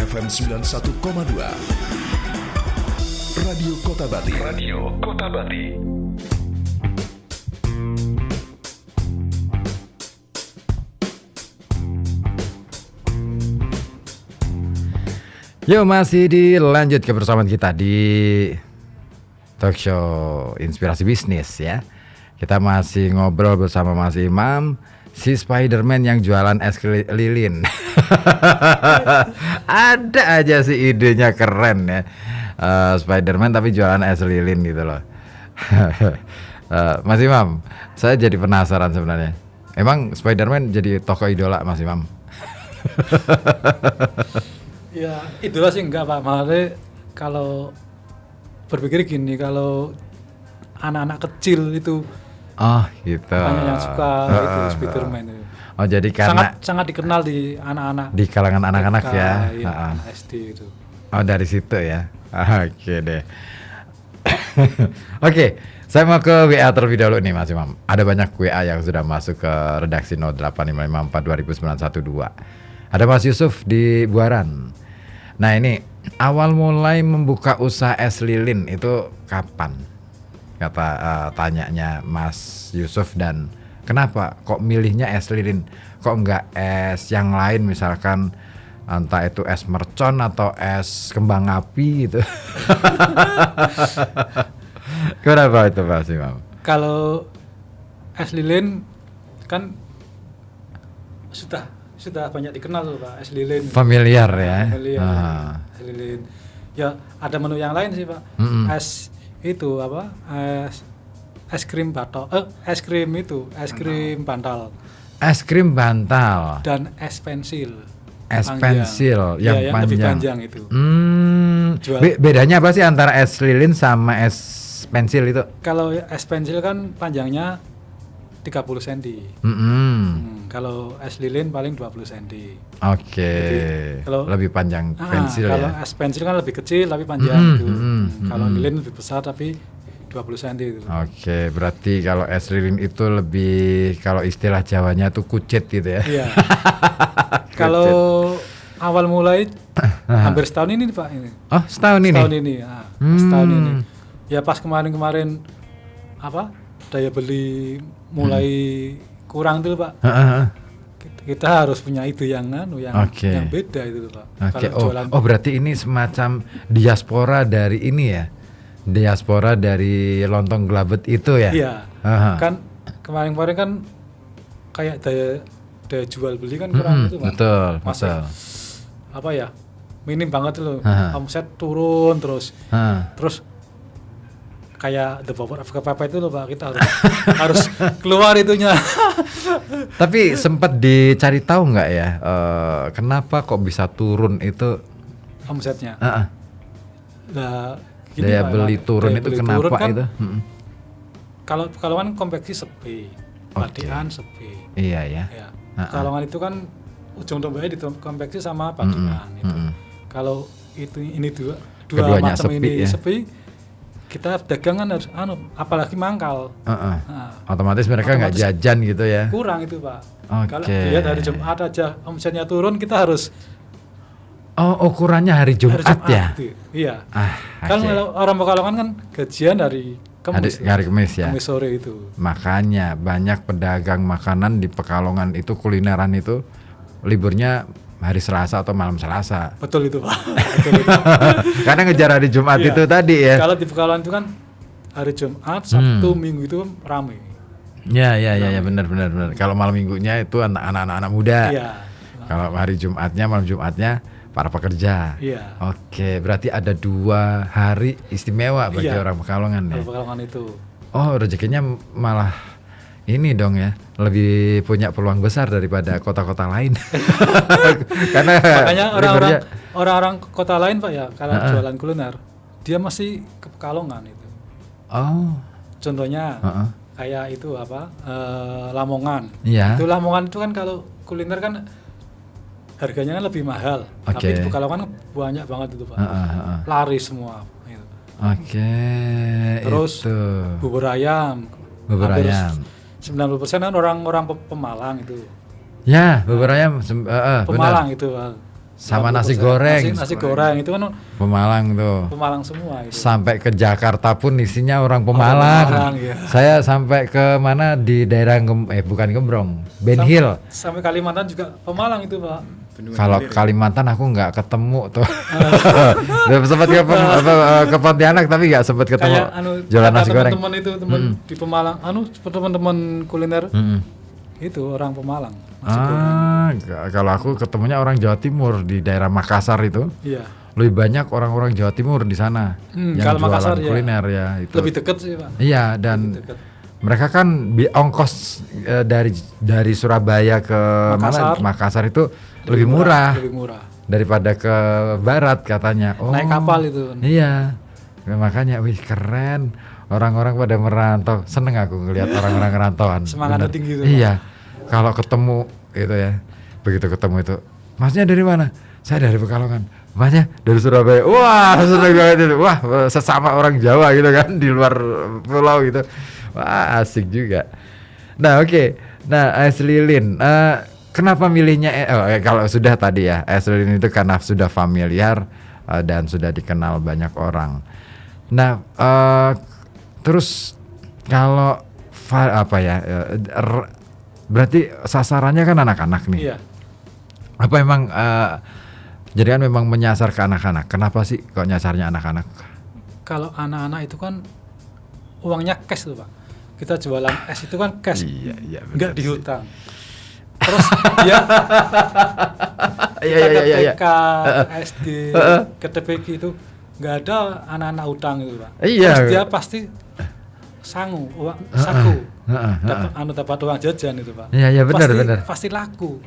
FM 91,2. Radio Kota Bati. Radio Kota Bati. Yuk, masih dilanjut kebersamaan kita di talk show Inspirasi Bisnis ya. Kita masih ngobrol bersama Mas Imam, si Spiderman yang jualan es lilin. Ada aja sih idenya keren ya. Spiderman tapi jualan es lilin gitu loh. Mas Imam, saya jadi penasaran sebenarnya. Emang Spiderman jadi tokoh idola Mas Imam? Ya itulah sih enggak Pak, malah kalau berpikir gini, kalau anak-anak kecil itu gitu. banyak yang suka itu Spiderman itu. Oh jadi karena sangat dikenal di anak-anak, di kalangan anak-anak TK, ya. Iya, SD itu. Oh dari situ ya. Oke deh. Oke, saya mau ke WA terlebih dahulu nih Mas Imam. Ada banyak WA yang sudah masuk ke redaksi 0855420912. Ada Mas Yusuf di Buaran. Nah ini awal mulai membuka usaha es lilin itu kapan? Kata tanyanya Mas Yusuf, dan kenapa kok milihnya es lilin? Kok enggak es yang lain, misalkan entah itu es mercon atau es kembang api gitu? Kenapa itu Mas Imam? Kalau es lilin kan sudah banyak dikenal loh Pak, es lilin. Familiar ya. Familiar, es lilin. Ya ada menu yang lain sih Pak. Es itu apa? Es krim batok. Es krim itu, es krim bantal. Es krim bantal Dan es pensil. es panjang. pensil yang Ya, yang panjang. lebih panjang itu. Bedanya apa sih antara es lilin sama es pensil itu? Kalau es pensil kan panjangnya 30 cm. Kalau es lilin paling 20 cm. Oke. Kalau lebih panjang pensil kalau ya. es pensil kan lebih kecil tapi panjang gitu. Kalau lilin lebih besar tapi 20 cm gitu. Oke, berarti kalau es lilin itu lebih, kalau istilah Jawanya tuh kucit gitu ya. Iya. Kalau awal mulai hampir setahun ini Pak ini. Oh, setahun ini. Setahun ini. Setahun ini. Ya pas kemarin-kemarin apa? Daya beli mulai kurang tuh Pak. Kita harus punya itu yang yang beda itu Pak. Oke. Kalau jualan. Oh, berarti ini semacam diaspora dari ini ya. Diaspora dari lontong gelabet itu ya. Iya. Kan kemarin-kemarin kan kayak daya jual beli kan kurang itu Pak. Betul, Masih, betul. apa ya? Minim banget loh. Omset turun terus. Terus kayak the power of Kepapa itu loh Pak, kita harus keluar itunya. Tapi sempat dicari tahu nggak ya, kenapa kok bisa turun itu Omsetnya? Nah, daya beli turun itu kenapa kan, itu? Kalau kan konveksi sepi, padean sepi. Iya ya. Ya. Kalongan itu kan ujung tombaknya di konveksi sama padean itu. Kalau ini dua Keduanya macam sepi, ini ya? sepi, kita dagangan harus apalagi mangkal. Otomatis mereka nggak jajan gitu ya. Kurang itu Pak. Kalau Oke. dilihat hari Jumat aja omsetnya turun, kita harus Ukurannya hari Jumat ya. Gitu. Iya. oke. Kan kalau orang Pekalongan kan gajian hari Kamis. Hari Kamis ya. Kamis sore itu. Makanya banyak pedagang makanan di Pekalongan itu, kulineran itu liburnya hari Selasa atau malam Selasa. Betul itu Pak. Betul itu. Karena ngejar hari Jumat Iya. itu tadi ya. Kalau di Pekalongan itu kan hari Jumat, Sabtu, Minggu itu rame. Ya benar. Kalau malam minggunya itu anak-anak muda. Iya. Kalau hari Jumatnya, malam Jumatnya para pekerja. Iya. Oke, berarti ada 2 hari istimewa bagi orang Pekalongan ya. Kalau Pekalongan itu. Oh, rezekinya malah ini dong ya, lebih punya peluang besar daripada kota-kota lain. Karena makanya orang-orang kota lain Pak ya, kalau jualan kuliner, dia masih ke Pekalongan itu. Oh. Contohnya kayak itu apa? Lamongan. Iya. Itu Lamongan itu kan kalau kuliner kan harganya kan lebih mahal. Tapi di Pekalongan banyak banget itu Pak. Laris semua. Gitu. Oke. Terus itu. bubur ayam. 90% kan orang-orang Pemalang itu. Ya, bubur ayam Pemalang itu. sama nasi 80%. goreng. Nasi goreng itu kan Pemalang tuh. Pemalang semua itu. Sampai ke Jakarta pun isinya orang Pemalang. Pemalang, ya. Saya sampai ke mana di daerah bukan Gembrong, Ben Hill. Sampai Kalimantan juga Pemalang itu, Pak. Kalau Kalimantan aku nggak ketemu tuh. Udah sempat ke Pontianak tapi nggak sempat ketemu jualan nasi goreng. Teman-teman itu di Pemalang, teman-teman kuliner itu orang Pemalang. Kalau aku ketemunya orang Jawa Timur di daerah Makassar itu. Iya. Lebih banyak orang-orang Jawa Timur di sana yang kalau jualan Makassar, kuliner ya itu. Lebih dekat sih, Pak. Iya, dan mereka kan ongkos dari Surabaya ke Makassar itu lebih murah daripada ke barat katanya. Naik kapal itu. Iya. Makanya wih keren. Orang-orang pada merantau. Seneng aku ngelihat orang-orang rantauan. Semangatnya tinggi itu. Iya. Kalau ketemu itu ya. Begitu ketemu itu. Masnya dari mana? Saya dari Pekalongan. Masnya dari Surabaya. Wah, seneng banget itu. Wah, sesama orang Jawa gitu kan di luar pulau gitu. Wah, asik juga. Nah, oke. Nah, es lilin. Kenapa milihnya kalau sudah tadi ya, es lilin itu karena sudah familiar dan sudah dikenal banyak orang. Nah, terus kalau berarti sasarannya kan anak-anak nih. Iya. Apa emang jadi kan memang menyasar ke anak-anak. Kenapa sih kok nyasarnya anak-anak? Kalau anak-anak itu kan uangnya cash tuh, Pak. Kita jualan es itu kan cash. Iya, nggak dihutang. Terus dia ke TK, SD, ke TPQ itu nggak ada anak-anak utang itu, Pak. Iya. Terus dia pasti saku dapat uang jajan itu, Pak. Iya benar. Pasti laku.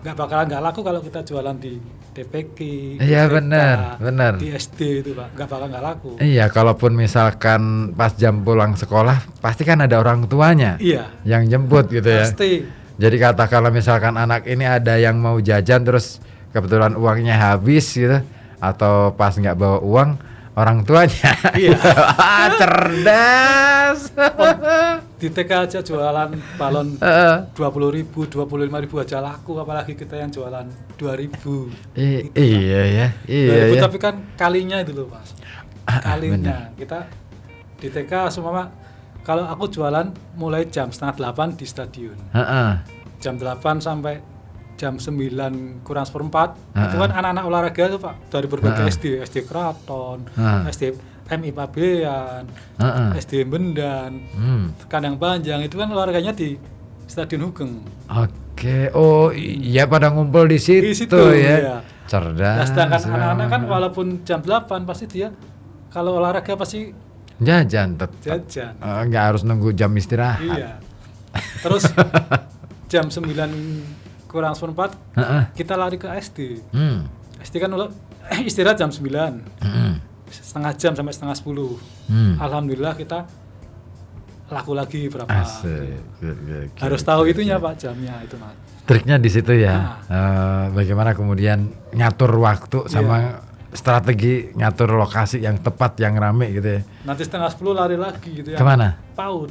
Nggak bakalan nggak laku kalau kita jualan di TPQ. Iya benar. Di SD itu, Pak. Nggak bakal nggak laku. Iya, kalaupun misalkan pas jam pulang sekolah pasti kan ada orang tuanya. Iya. Yang jemput gitu ya. Pasti. Jadi katakanlah misalkan anak ini ada yang mau jajan terus kebetulan uangnya habis gitu atau pas nggak bawa uang orang tuanya. Iya. Cerdas. Di TK aja jualan balon 20.000, 25.000 aja laku, apalagi kita yang jualan 2.000. Iya ya. Iya. Tapi kan kalinya itu loh, Mas. Kalinya kita di TK semua. Kalau aku jualan mulai jam 7:30 di stadion. Jam 8 sampai jam 9 kurang seperempat. Itu kan anak-anak olahraga tuh, Pak. Dari berbagai SD Kraton, SD MI Pabean, SD Bendan, Kandang Panjang. Itu kan olahraganya di Stadion Hugeng. Oke. Oh iya, pada ngumpul di situ ya. Iya. Cerdas. Nah, sedangkan anak-anak kan walaupun jam 8 pasti dia kalau olahraga pasti jajan tetap. Jajan. Nggak harus nunggu jam istirahat. Iya. Terus jam 9 kurang seperempat kita lari ke SD. SD kan istirahat jam 9. Setengah jam sampai setengah 10. Alhamdulillah kita laku lagi berapa. Asik. Harus tahu itunya, Pak, jamnya itu, Mas. Triknya di situ ya. Bagaimana kemudian ngatur waktu sama strategi ngatur lokasi yang tepat, yang rame gitu ya. Nanti setengah 10 lari lagi gitu ya. Kemana? PAUD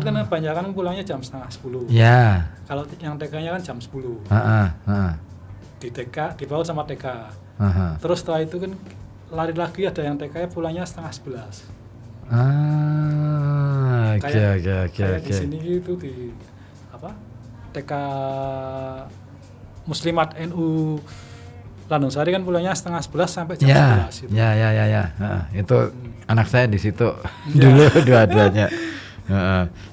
kan kebanyakan pulangnya jam setengah 10. Ya. Kalau yang TK-nya kan jam 10. Di TK, di PAUD sama TK. Terus setelah itu kan lari lagi, ada yang TK-nya pulangnya setengah 11. Kayak di sini itu di TK Muslimat NU Landung Sari kan pulangnya setengah 11 sampai jam 11 itu. Ya. Itu anak saya di situ dulu dua-duanya.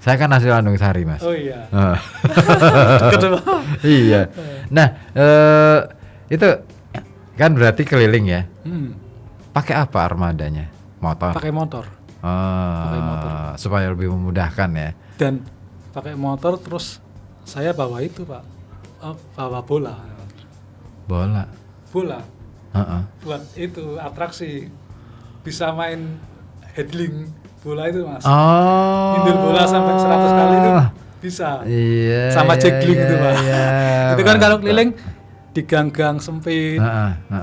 Saya kan asli Landung Sari, Mas. Oh iya. Iya. Nah, itu kan berarti keliling ya. Pakai apa armadanya? Motor. Pakai motor. Supaya lebih memudahkan ya. Dan pakai motor terus saya bawa itu, Pak. Bawa bola. Buat itu atraksi, bisa main headling bola itu, Mas. Indir bola sampai 100 kali itu bisa. Iya. Sama juggling itu, Pak. Iya, itu kan kalau keliling di gang-gang sempit,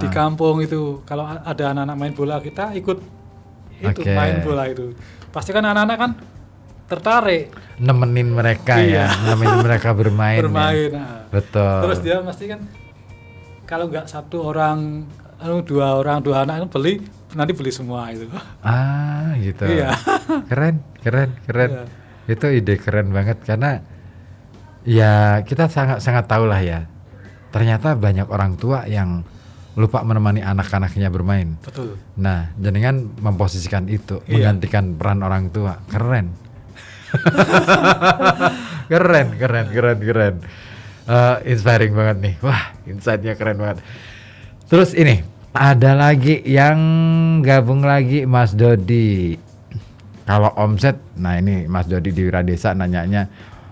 di kampung itu kalau ada anak-anak main bola kita ikut itu main bola itu. Pasti kan anak-anak kan tertarik nemenin mereka ya, nemenin mereka bermain. Ya. Betul. Terus dia pasti kan kalau nggak satu orang, dua anak beli, nanti beli semua itu. Gitu. Iya. Keren. Iya. Itu ide keren banget karena ya kita sangat tahu lah ya. Ternyata banyak orang tua yang lupa menemani anak-anaknya bermain. Betul. Nah, jenengan memposisikan itu, Iya. menggantikan peran orang tua. Keren. keren. Inspiring banget nih. Wah, insight-nya keren banget. Terus ini, ada lagi yang gabung lagi Mas Dodi. Kalau omset, nah ini Mas Dodi di Wiradesa nanyanya,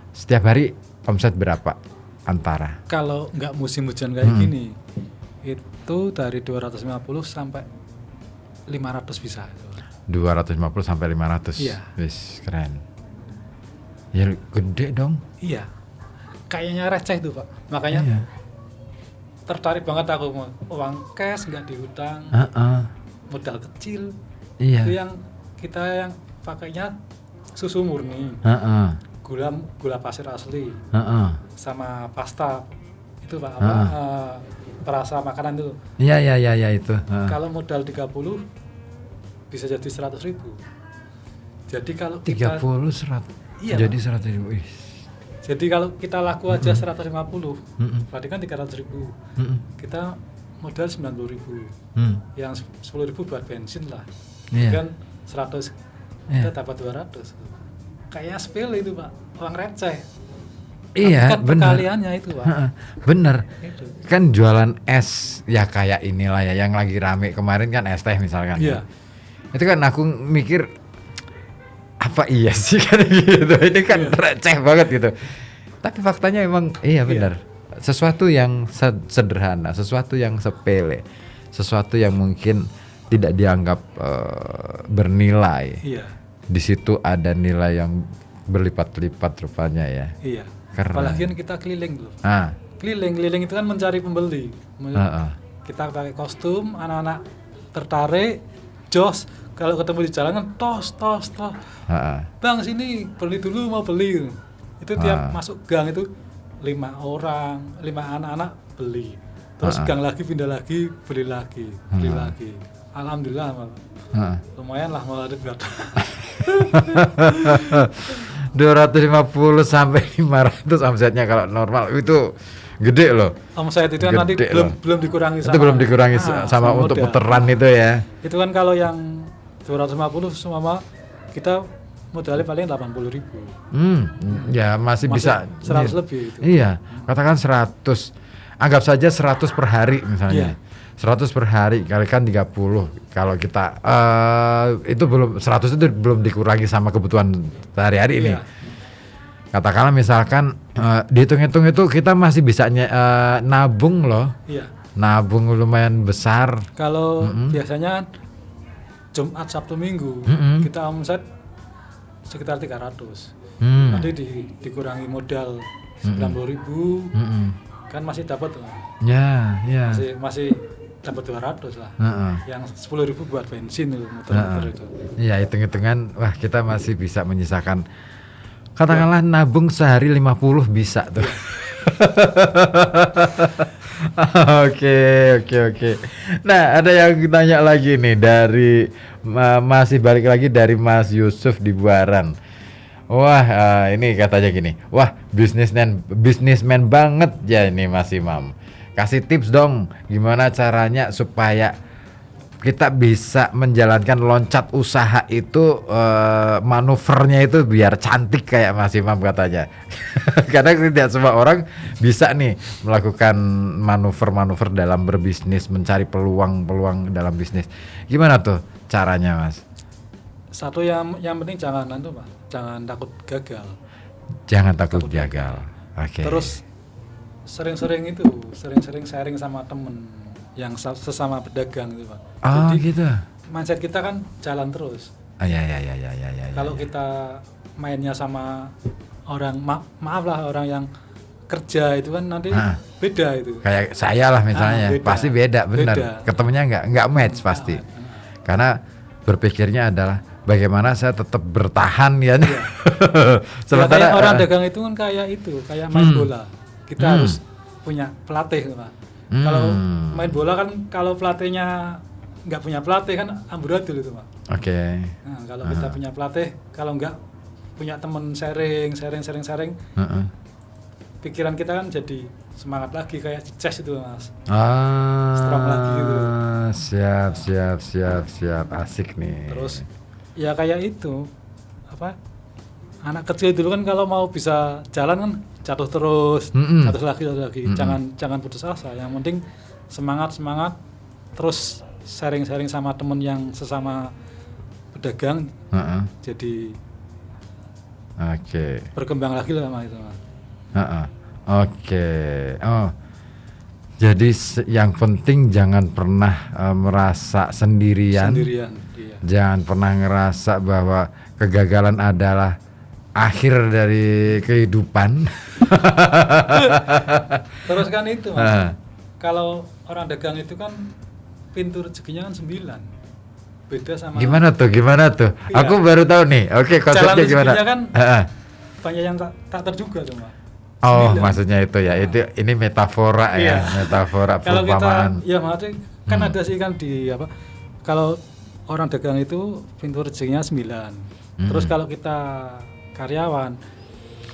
setiap hari omset berapa antara? Kalau nggak musim hujan kayak gini, itu dari 250 sampai 500 bisa. 250 sampai 500. Iya. Wis, keren. Ya gede dong. Iya. Kayaknya receh itu Pak. Makanya Iya. tertarik banget aku mau uang cash nggak dihutang, modal kecil. Iya. Itu yang kita yang pakainya susu murni, gula pasir asli, sama pasta itu Pak perasa makanan itu. Iya itu. Kalau modal 30 bisa jadi 100.000. Jadi kalau kita 30 100. Iya, Jadi 100.000. Ih. jadi kalau kita laku aja 150, berarti kan 300.000. Kita modal 90.000. Yang 10.000 buat bensin lah. Iya. Kan 100 kita dapat 200. Kayaknya sepele itu Pak, uang receh. Iya, Kan benar. perkaliannya itu Pak. Bener. Itu. Kan jualan es ya kayak inilah ya yang lagi rame kemarin kan es teh misalkan. Iya. Itu kan aku mikir apa iya sih kan gitu. Ini kan receh banget gitu. Tapi faktanya emang iya benar. Sesuatu yang sederhana, sesuatu yang sepele, sesuatu yang mungkin tidak dianggap bernilai. Iya. Di situ ada nilai yang berlipat-lipat rupanya ya. Iya. Keren. Apalagi kan kita keliling dulu. Ah, Keliling itu kan mencari pembeli. Kita pakai kostum, anak-anak tertarik, jos. Kalau ketemu di jalan kan tos. Bang sini beli dulu mau beli. Itu tiap masuk gang itu 5 anak-anak beli. Terus gang lagi pindah lagi beli lagi. Alhamdulillah lumayan lah malah dapat. 250 sampai 500 omsetnya kalau normal itu gede loh. Omset itu kan nanti Gede belum dikurangi sama. Itu belum dikurangi sama untuk modal. puteran itu ya. Itu kan kalau yang 250 semua kita modalnya paling 80.000. Ya masih bisa 100 lebih itu. Iya, katakan 100. Anggap saja 100 per hari misalnya. 100 per hari kalikan 30. Kalau kita itu belum 100 itu belum dikurangi sama kebutuhan sehari-hari ini. Katakanlah misalkan dihitung-hitung itu kita masih bisa nabung loh. Iya. Nabung lumayan besar. Kalau biasanya Jumat, Sabtu, Minggu kita omset sekitar 300. Nanti dikurangi modal 90.000, kan masih dapat lah. Ya. Masih dapat 200 lah. Yang 10.000 buat bensin itu motor itu. Iya, hitung-hitungan wah kita masih bisa menyisakan katakanlah nabung sehari 50 bisa tuh. Oke. Nah, ada yang tanya lagi nih dari masih balik lagi dari Mas Yusuf di Buaran. Wah, ini katanya gini. Wah, bisnismen banget ya ini Mas Imam. Kasih tips dong gimana caranya supaya kita bisa menjalankan loncat usaha itu manuvernya itu biar cantik kayak Mas Imam katanya. Karena tidak semua orang bisa nih melakukan manuver-manuver dalam berbisnis, mencari peluang-peluang dalam bisnis. Gimana tuh caranya, Mas? Satu yang penting jangan takut gagal. Jangan takut gagal. Oke. Terus sering-sering sharing sama temen yang sesama pedagang gitu Pak. Oh Jadi gitu. mindset kita kan jalan terus. Ya. Kalau kita mainnya sama orang maaf lah orang yang kerja itu kan nanti beda itu. Kayak saya lah misalnya, pasti beda benar. Ketemunya nggak match pasti. Karena berpikirnya adalah bagaimana saya tetap bertahan ya. Sementara kayak orang dagang itu kan kayak main bola. Kita harus punya pelatih Pak. Kalau main bola kan kalau pelatihnya nggak punya pelatih kan amburadul itu Pak. Oke. Nah, kalau kita punya pelatih, kalau nggak punya temen sharing, pikiran kita kan jadi semangat lagi kayak di chess itu Mas. Strong lagi gitu. Siap, asik nih. Terus ya kayak itu apa? Anak kecil dulu kan kalau mau bisa jalan kan jatuh terus, jatuh lagi. Jangan putus asa. Yang penting semangat terus sharing sama temen yang sesama pedagang. Jadi berkembang lagi lah sama itu Mas. Oke. Oh. Jadi yang penting jangan pernah merasa sendirian. Iya. Jangan pernah ngerasa bahwa kegagalan adalah akhir dari kehidupan. Terus kan itu Mas. Kalau orang dagang itu kan pintu rezekinya kan 9. Beda sama Gimana tuh? Iya. Aku baru tahu nih. Oke, konsepnya gimana? Kan banyak yang tak terduga tuh Mas. Oh, maksudnya itu ya. Ini metafora ya, metafora kalau perumpamaan. kita ya maksudnya kan ada sih kan di apa? Kalau orang dagang itu pintu rezekinya 9. Terus kalau kita karyawan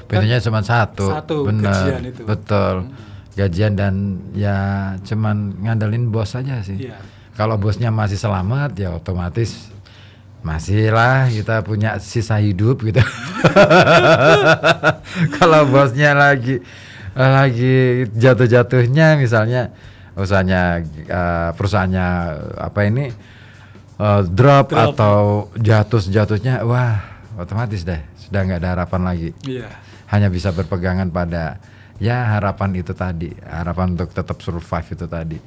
pintunya cuma satu, benar, gajian itu. betul, gajian dan ya cuman ngandelin bos aja sih. Iya. Kalau bosnya masih selamat ya otomatis masih lah kita punya sisa hidup gitu. Kalau bosnya lagi jatuh-jatuhnya misalnya usahanya perusahaannya drop atau jatuhnya, wah otomatis deh sudah nggak ada harapan lagi. Iya. Hanya bisa berpegangan pada ya harapan itu tadi, harapan untuk tetap survive itu tadi.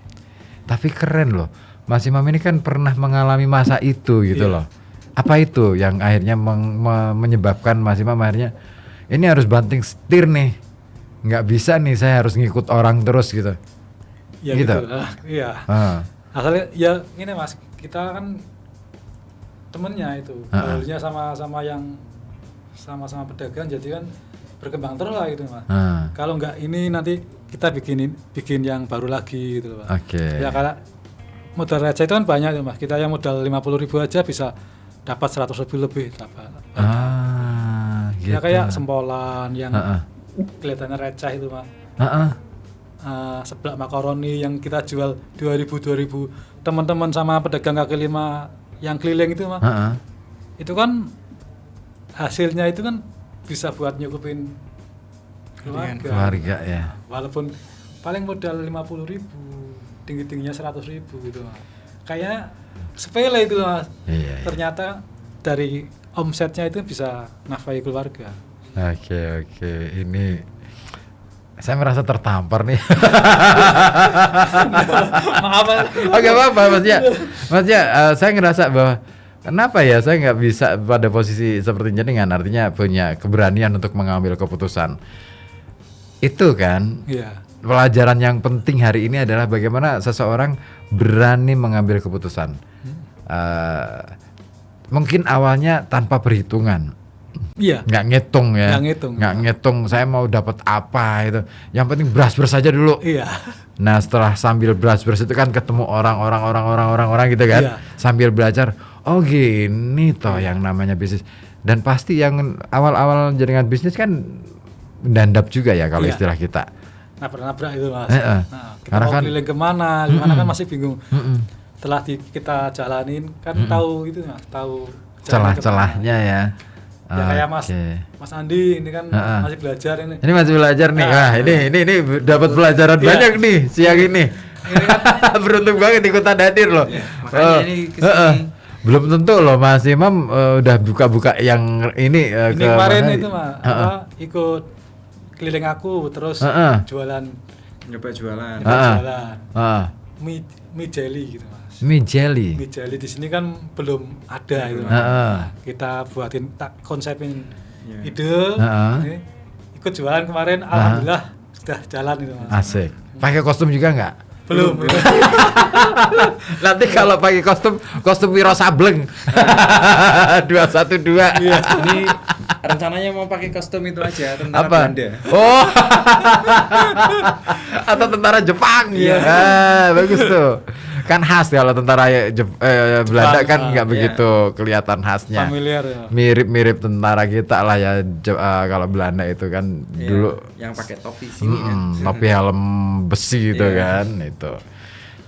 Tapi keren loh, Mas Imam ini kan pernah mengalami masa itu gitu loh. Apa itu yang akhirnya menyebabkan Mas Imam akhirnya ini harus banting setir nih, nggak bisa nih saya harus ngikut orang terus gitu. Ya gitu. Iya. Asalnya ya ini Mas, kita kan temennya itu, dulunya sama yang sama pedagang, jadi kan berkembang terus lah gitu Mas. Kalau nggak ini nanti kita bikin yang baru lagi gitu Pak. Ya karena modal receh itu kan banyak ya Mas. Kita yang modal 50.000 aja bisa dapat 100.000 lebih dapat. Gitu. Ya kayak sempolan yang kelihatannya receh itu Mas. Seblak makaroni yang kita jual 2.000 teman-teman sama pedagang kaki lima yang keliling itu Mas. Itu kan hasilnya itu kan bisa buat nyukupin keluarga ya. Walaupun paling modal 50.000, tinggi-tingginya 100.000 gitu Mas. Kayak sepele itu Mas. Iya. Ternyata dari omsetnya itu bisa nafkahi keluarga. Oke. Ini saya merasa tertampar nih. Maaf. Oke, apa maksudnya saya ngerasa bahwa kenapa ya saya nggak bisa pada posisi seperti jenengan, artinya punya keberanian untuk mengambil keputusan. Itu kan pelajaran yang penting hari ini adalah bagaimana seseorang berani mengambil keputusan. Mungkin awalnya tanpa perhitungan. Iya. Nggak ngitung saya mau dapat apa itu. Yang penting beras aja dulu. Iya. Nah setelah sambil beras itu kan ketemu orang gitu kan. Iya. Sambil belajar, oh gini toh yang namanya bisnis. Dan pasti yang awal-awal jaringan bisnis kan dandap juga ya kalau istilah kita. Nabrak itu Mas. Kita mau keliling kemana kan masih bingung. Setelah kita jalanin kan tahu itu Mas, tahu celah-celahnya ya. Ya kayak Mas Andi ini kan masih belajar ini. Ini masih belajar nih. Wah, ini dapat pelajaran banyak nih siang ini. Beruntung banget ikutan hadir loh. Makanya ini kesini. Belum tentu loh Mas Imam udah buka-buka yang ini ke kemarin itu Mas, ikut keliling aku terus jualan. Nyoba jualan. Mie jelly gitu Mas. Mie jelly di sini kan belum ada gitu. Kita buatin konsepin ide. Ikut jualan kemarin, alhamdulillah sudah jalan itu Mas. Asik. Pakai kostum juga nggak? Belum. Nanti kalau pakai kostum Wiro Sableng. 212. Ini Rencananya mau pakai kostum itu aja, tentara Apa? Belanda. Oh. Atau tentara Jepang ya. Bagus tuh. Kan khas kalau tentara Belanda Jepang, kan nggak iya. begitu kelihatan khasnya. Familiar ya. Mirip-mirip tentara kita lah ya. Kalau Belanda itu kan Iya, dulu yang pakai topi sini kan. topi helm besi gitu Iya. kan itu.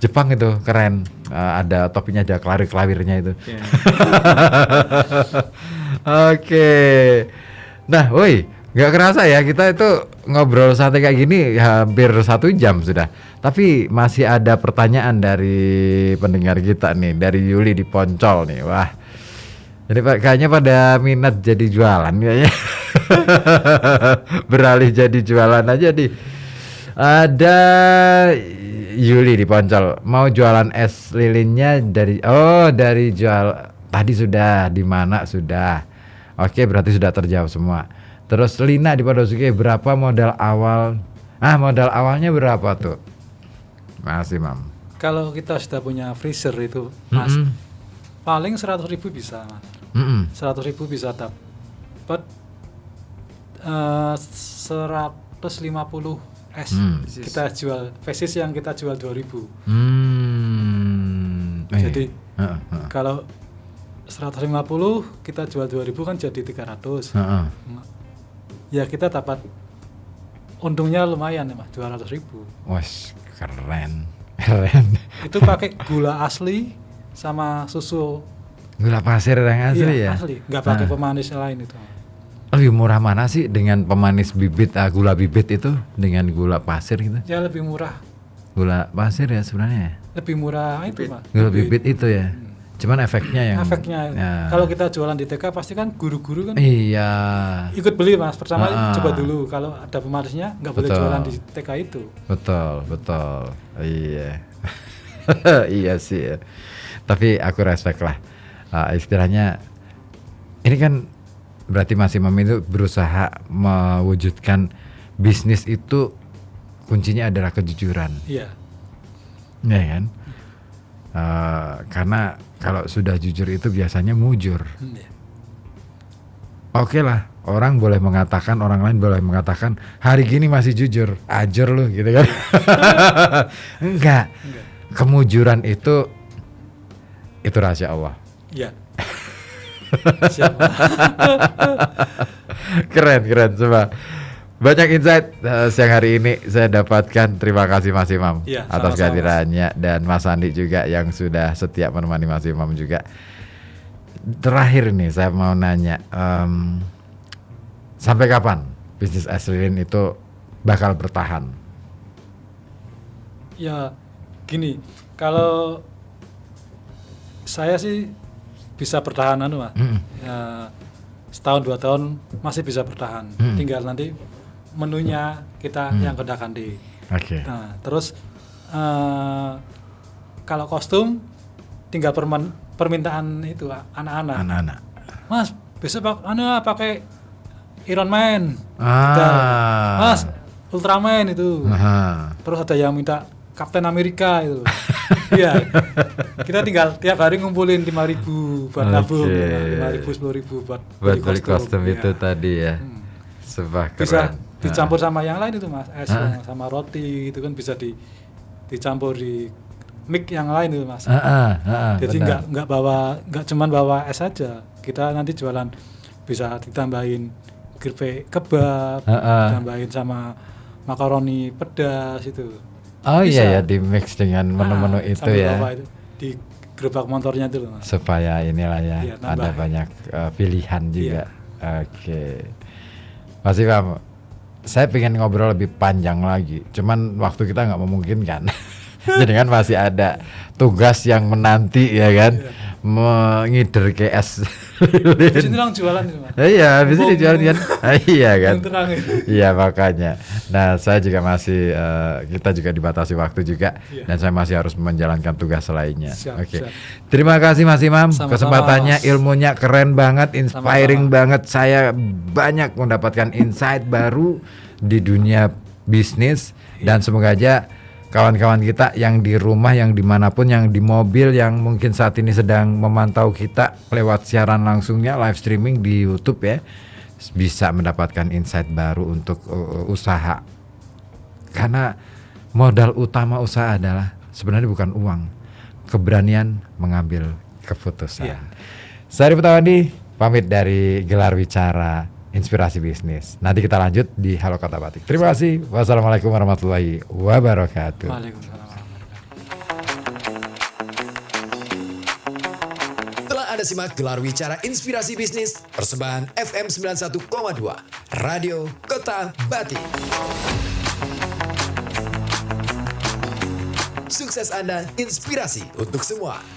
Jepang itu keren. Ada topinya, ada kelawir-kelawirnya itu. Iya. Oke. Nah, woi, nggak kerasa ya kita itu ngobrol santai kayak gini hampir 1 jam sudah. Tapi masih ada pertanyaan dari pendengar kita nih, dari Yuli di Poncol nih. Wah, jadi kayaknya pada minat jadi jualan kayaknya. Beralih jadi jualan aja nih. Ada Yuli di Poncol mau jualan es lilinnya dari jual tadi sudah, di mana sudah. Oke, berarti sudah terjawab semua. Terus Lina di Padosuke berapa modal awal? Modal awalnya berapa tuh? Masih, Mam. Kalau kita sudah punya freezer itu, Mas, paling 100.000 bisa, Mas. 100.000 bisa dapat 150 es. Kita jual fesis yang kita jual 2.000. Jadi kalau 150 kita jual 2.000 kan jadi 300. Ya kita dapat untungnya lumayan ya Mas, 200.000. Wah, keren. Itu pakai gula asli sama susu. Gula pasir yang asli Iya, ya? asli, nggak pakai pemanis lain itu. Lebih murah mana sih dengan pemanis bibit, gula bibit itu dengan gula pasir gitu? Ya lebih murah, Gula pasir ya sebenarnya. lebih murah itu Mas. Gula bibit itu ya. Cuman efeknya yang Efeknya, ya. kalau kita jualan di TK pasti kan guru-guru kan Iya. ikut beli Mas. Pertama Ah. coba dulu, kalau ada pemanisnya nggak boleh Betul. jualan di TK itu. Betul. Iya. Iya sih ya. Tapi aku respect lah. Istilahnya ini kan berarti masih itu berusaha mewujudkan bisnis itu kuncinya adalah kejujuran. Iya. Ya kan? Karena kalau sudah jujur itu biasanya mujur. Iya. Oke lah, orang boleh mengatakan, orang lain boleh mengatakan hari gini masih jujur, ajur lu gitu kan. Enggak. Kemujuran itu rahasia Allah. Iya. Siap. Keren coba. Banyak insight siang hari ini saya dapatkan. Terima kasih Mas Imam Iya, atas sama-sama, kehadirannya, dan Mas Andi juga yang sudah setia menemani Mas Imam juga. Terakhir nih saya mau nanya, sampai kapan bisnis es lilin itu bakal bertahan? Ya gini, kalau saya sih bisa bertahan Mas. Ya, setahun 2 tahun masih bisa bertahan. Tinggal nanti menunya kita yang kondak-kandik. Oke. Nah, terus kalau kostum tinggal permintaan itu anak-anak. Anak-anak. Mas, besok pakai Iron Man. Kita, Mas, Ultraman itu. Aha. Terus ada yang minta Captain America itu. Iya. Kita tinggal tiap hari ngumpulin 5.000 buat nabung, 5.000 10.000 buat Beli kostum Iya. itu tadi ya. Sebab Bisa keren. dicampur sama yang lain itu Mas. Es sama roti itu kan bisa dicampur di mix yang lain itu Mas. Jadi benar. nggak cuman bawa es saja. Kita nanti jualan bisa ditambahin keripik kebab, ditambahin sama makaroni pedas itu. Oh Bisa. iya ya, di mix dengan menu-menu itu sambil ya. bawa itu, di gerobak motornya itu loh Mas. Supaya inilah ya, Iya, nambah. ada banyak pilihan juga. Oke. Mas Imam, saya pengen ngobrol lebih panjang lagi, cuman waktu kita nggak memungkinkan. Jadi kan masih ada tugas yang menanti ya kan, mengider ke es Di sini lilin. lang jualan itu Mas. Iya, bisa dijual kan? Iya kan? Yang terang itu. Iya makanya. Nah saya juga masih kita juga dibatasi waktu juga, Iya. dan saya masih harus menjalankan tugas lainnya. Siap, Oke. siap. Terima kasih Mas Imam. Sama-sama, Kesempatannya, Mas. ilmunya keren banget, inspiring Sama-sama. banget. Saya banyak mendapatkan insight baru di dunia bisnis, dan semoga aja kawan-kawan kita yang di rumah, yang dimanapun, yang di mobil, yang mungkin saat ini sedang memantau kita lewat siaran langsungnya, live streaming di YouTube ya, bisa mendapatkan insight baru untuk usaha. Karena modal utama usaha adalah sebenarnya bukan uang, keberanian mengambil keputusan. Iya. Saya Arif Tawandi pamit dari Gelar Wicara Inspirasi Bisnis. Nanti kita lanjut di Halo Kota Batik. Terima kasih. Wassalamualaikum warahmatullahi wabarakatuh. Waalaikumsalam. Anda simak Gelar Wicara Inspirasi Bisnis persembahan FM 91,2 Radio Kota Batik. Sukses Anda, inspirasi untuk semua.